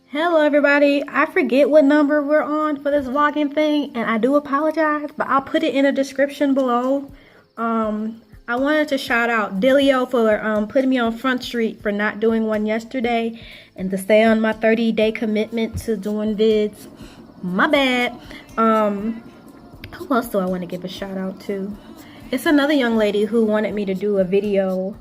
Hello everybody, I forget what number we're on for this vlogging thing and I do apologize, but I'll put it in the description below. I wanted to shout out Dilio for putting me on Front Street for not doing one yesterday and to stay on my 30-day commitment to doing vids. My bad. Who else do I want to give a shout out to? It's another young lady who wanted me to do a video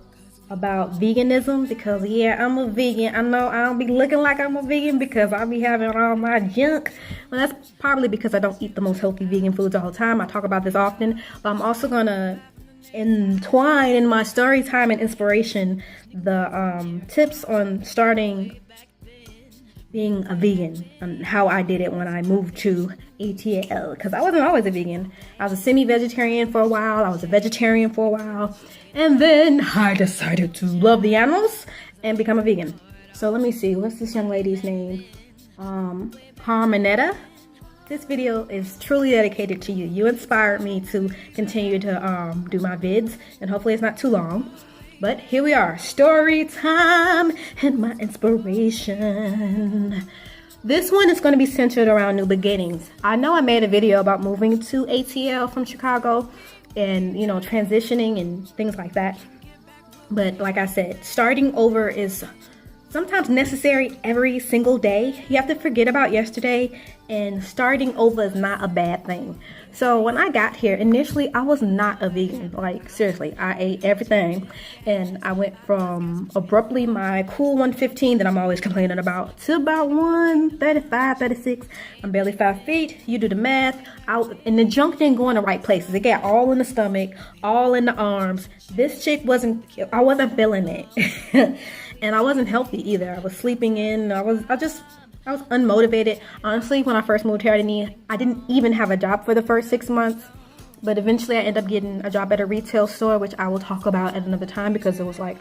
about veganism because yeah, I'm a vegan. I know I don't be looking like I'm a vegan because I be having all my junk. Well, that's probably because I don't eat the most healthy vegan foods all the time. I talk about this often, but I'm also gonna entwine in my story time and inspiration the tips on starting being a vegan and how I did it when I moved to ATL, because I wasn't always a vegan. I was a semi-vegetarian for a while, I was a vegetarian for a while, and then I decided to love the animals and become a vegan. So let me see, what's this young lady's name? Carmenetta. This video is truly dedicated to you. You inspired me to continue to do my vids, and hopefully it's not too long. But here we are, story time and my inspiration. This one is going to be centered around new beginnings. I know I made a video about moving to ATL from Chicago and, you know, transitioning and things like that. But like I said, starting over is sometimes necessary every single day. You have to forget about yesterday, and starting over is not a bad thing. So when I got here, initially I was not a vegan. Like seriously, I ate everything, and I went from abruptly my cool 115 that I'm always complaining about to about 135, 36. I'm barely 5 feet. You do the math. And the junk didn't go in the right places. It got all in the stomach, all in the arms. This chick I wasn't feeling it. And I wasn't healthy either. I was sleeping in. I was unmotivated. Honestly, when I first moved here, I didn't even have a job for the first 6 months. But eventually I ended up getting a job at a retail store, which I will talk about at another time, because it was like,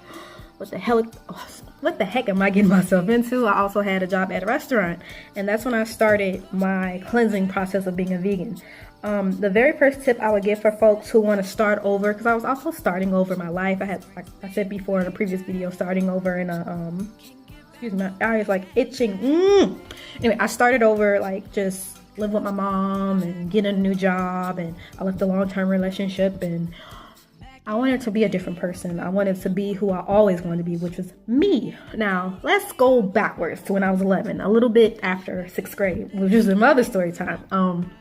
what the heck am I getting myself into? I also had a job at a restaurant, and that's when I started my cleansing process of being a vegan. The very first tip I would give for folks who want to start over, because I was also starting over my life. I had, like I said before in a previous video, starting over in a, excuse me, my eye is like itching. Anyway, I started over, like just living with my mom and getting a new job, and I left a long-term relationship, and I wanted to be a different person. I wanted to be who I always wanted to be, which was me. Now, let's go backwards to when I was 11, a little bit after 6th grade, which is another story time.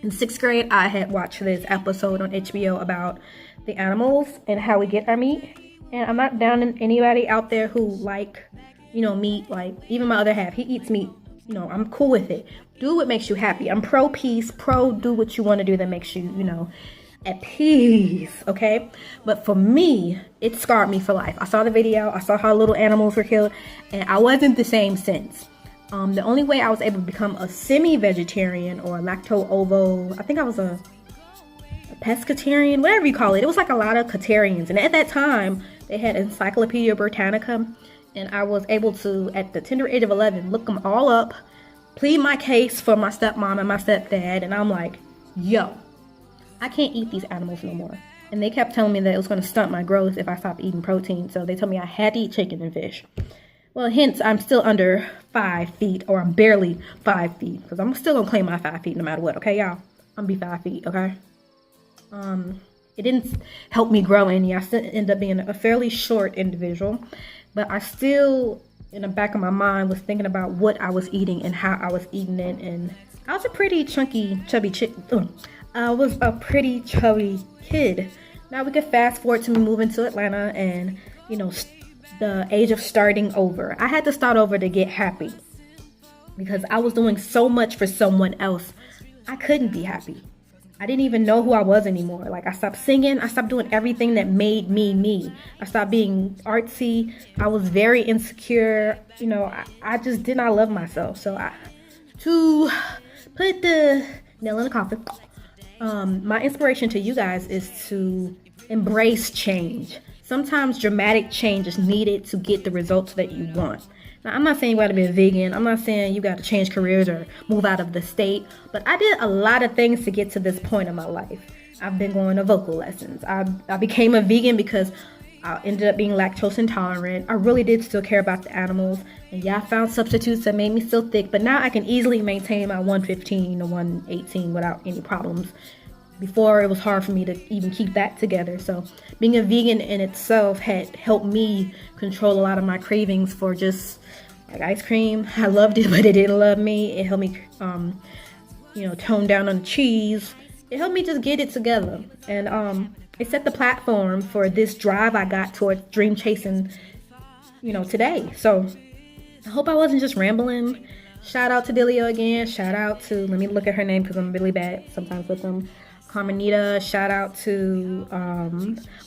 In 6th grade, I had watched this episode on HBO about the animals and how we get our meat. And I'm not down on anybody out there who like, you know, meat. Like, even my other half, he eats meat. You know, I'm cool with it. Do what makes you happy. I'm pro peace, pro do what you want to do that makes you, you know, at peace, okay? But for me, it scarred me for life. I saw the video, I saw how little animals were killed, and I wasn't the same since. The only way I was able to become a semi-vegetarian or a lacto-ovo, I think I was a pescatarian, whatever you call it. It was like a lot of catarians. And at that time, they had Encyclopedia Britannica. And I was able to, at the tender age of 11, look them all up, plead my case for my stepmom and my stepdad. And I'm like, yo, I can't eat these animals no more. And they kept telling me that it was going to stunt my growth if I stopped eating protein. So they told me I had to eat chicken and fish. Well, hence, I'm still under 5 feet, or I'm barely 5 feet, because I'm still going to claim my 5 feet no matter what, okay, y'all? I'm going to be 5 feet, okay? It didn't help me grow any. I still ended up being a fairly short individual, but I still, in the back of my mind, was thinking about what I was eating and how I was eating it, and I was a pretty chubby kid. Now we could fast forward to me moving to Atlanta and, you know, the age of starting over. I had to start over to get happy because I was doing so much for someone else. I couldn't be happy. I didn't even know who I was anymore. Like, I stopped singing. I stopped doing everything that made me me. I stopped being artsy. I was very insecure. You know, I just did not love myself. So to put the nail in the coffin, my inspiration to you guys is to embrace change. Sometimes dramatic change is needed to get the results that you want. Now, I'm not saying you got to be a vegan. I'm not saying you got to change careers or move out of the state. But I did a lot of things to get to this point in my life. I've been going to vocal lessons. I became a vegan because I ended up being lactose intolerant. I really did still care about the animals. And yeah, I found substitutes that made me still thick, but now I can easily maintain my 115 to 118 without any problems. Before, it was hard for me to even keep that together. So being a vegan in itself had helped me control a lot of my cravings for just like ice cream. I loved it, but it didn't love me. It helped me, tone down on cheese. It helped me just get it together. And it set the platform for this drive I got towards dream chasing, today. So I hope I wasn't just rambling. Shout out to Delia again. Shout out to, let me look at her name because I'm really bad sometimes with them. Carmenita. Shout out to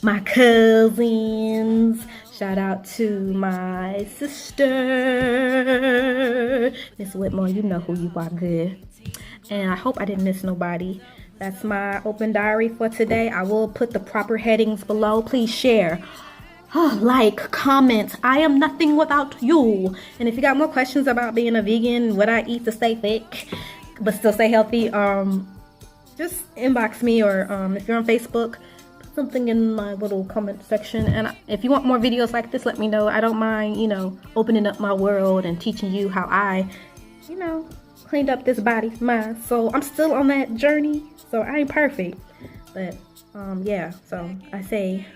my cousins. Shout out to my sister, Miss Whitmore. You know who you are, good. And I hope I didn't miss nobody. That's my open diary for today. I will put the proper headings below. Please share, like, comment. I am nothing without you. And if you got more questions about being a vegan, what I eat to stay thick but still stay healthy, just inbox me, or if you're on Facebook, put something in my little comment section. And if you want more videos like this, let me know. I don't mind, opening up my world and teaching you how I, cleaned up this body, mind. So I'm still on that journey. So I ain't perfect, but yeah. So I say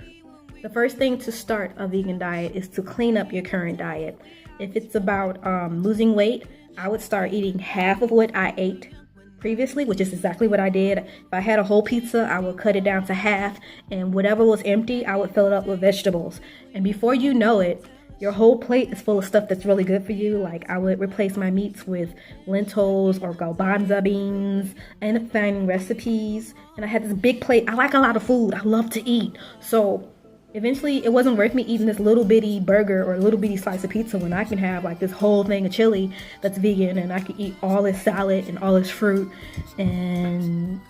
the first thing to start a vegan diet is to clean up your current diet. If it's about losing weight, I would start eating half of what I ate previously, which is exactly what I did. If I had a whole pizza, I would cut it down to half, and whatever was empty, I would fill it up with vegetables. And before you know it, your whole plate is full of stuff that's really good for you. Like, I would replace my meats with lentils or garbanzo beans. I ended up finding recipes, and I had this big plate. I like a lot of food. I love to eat. So eventually, it wasn't worth me eating this little bitty burger or little bitty slice of pizza when I can have like this whole thing of chili that's vegan, and I can eat all this salad and all this fruit. And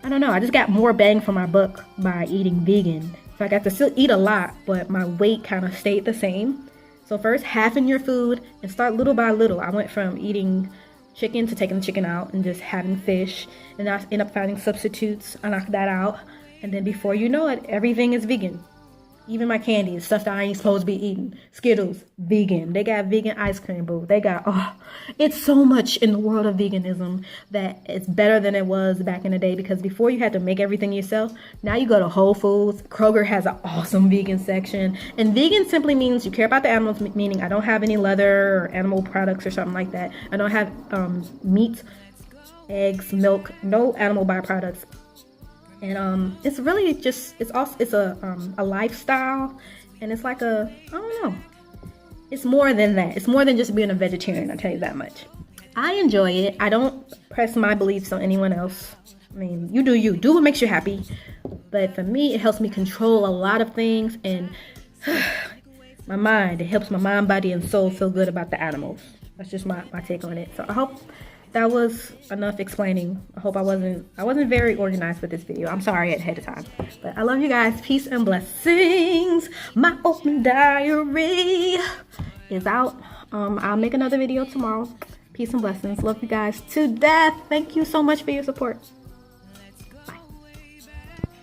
I don't know, I just got more bang for my buck by eating vegan. So I got to still eat a lot, but my weight kind of stayed the same. So first, halving your food and start little by little. I went from eating chicken to taking the chicken out and just having fish, and I end up finding substitutes. I knocked that out, and then before you know it, everything is vegan. Even my candy is stuff that I ain't supposed to be eating. Skittles, vegan. They got vegan ice cream, boo. They got, it's so much in the world of veganism that it's better than it was back in the day, because before you had to make everything yourself. Now you go to Whole Foods. Kroger has an awesome vegan section. And vegan simply means you care about the animals, meaning I don't have any leather or animal products or something like that. I don't have meat, eggs, milk, no animal byproducts. And it's really just, it's a lifestyle, and it's like I don't know, it's more than that. It's more than just being a vegetarian, I'll tell you that much. I enjoy it. I don't press my beliefs on anyone else. I mean, you do what makes you happy. But for me, it helps me control a lot of things, and my mind, it helps my mind, body, and soul feel good about the animals. That's just my take on it. So I hope that was enough explaining. I hope I wasn't very organized with this video. I'm sorry ahead of time. But I love you guys. Peace and blessings. My open diary is out. I'll make another video tomorrow. Peace and blessings. Love you guys to death. Thank you so much for your support.